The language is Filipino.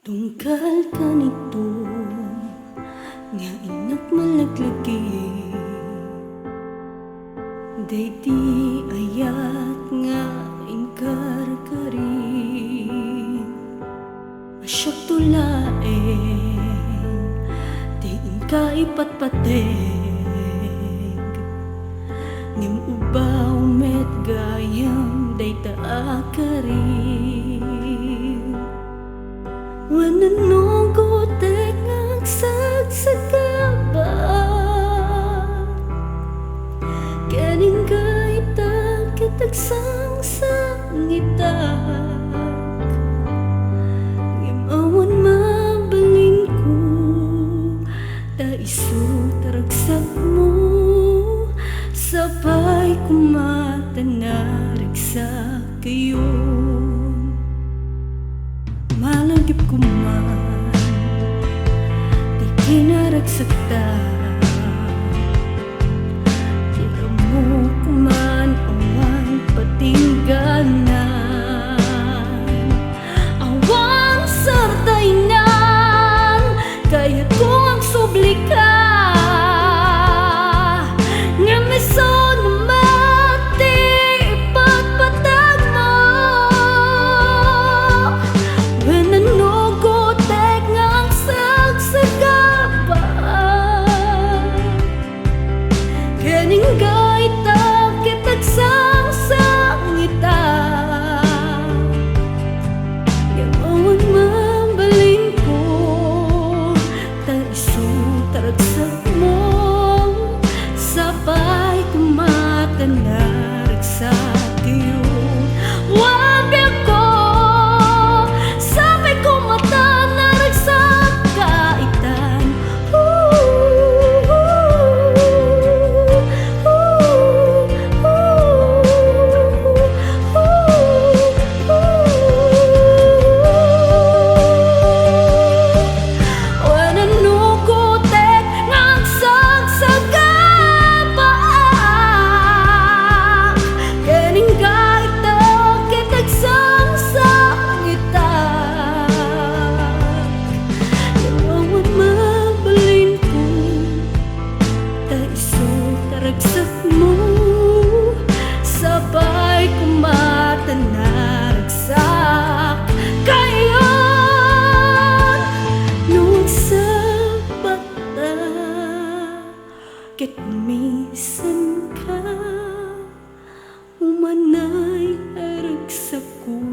Tungkal ka nito nga inak malaglagi, day di ayat nga inkarkari. Asyak tulaeng di inka ipatpateg, ngim ubaw met gayam day taakari. Wananogotek ng sagsagaba, kaning gaita kitagsang sangitak, ngimawan mabalin ko, ta isu taragsak mo, sabay kumata naragsak kayo. Malagip ko man, di kinaragsak ta, tira mo kuman awan patingganan, awang sartainan, kaya ko ang sublika, nga meson gaita kitagsang sangita, yawan mabalin ko, ta isu taragsak mo, sabay kumata naragsak kayo. Wag ako, sabay kumata naragsak kaitan. Taragsak mo, sabay kumata naragsak kayo. Nung sa bata, ket minsan ka umanay aragsakon.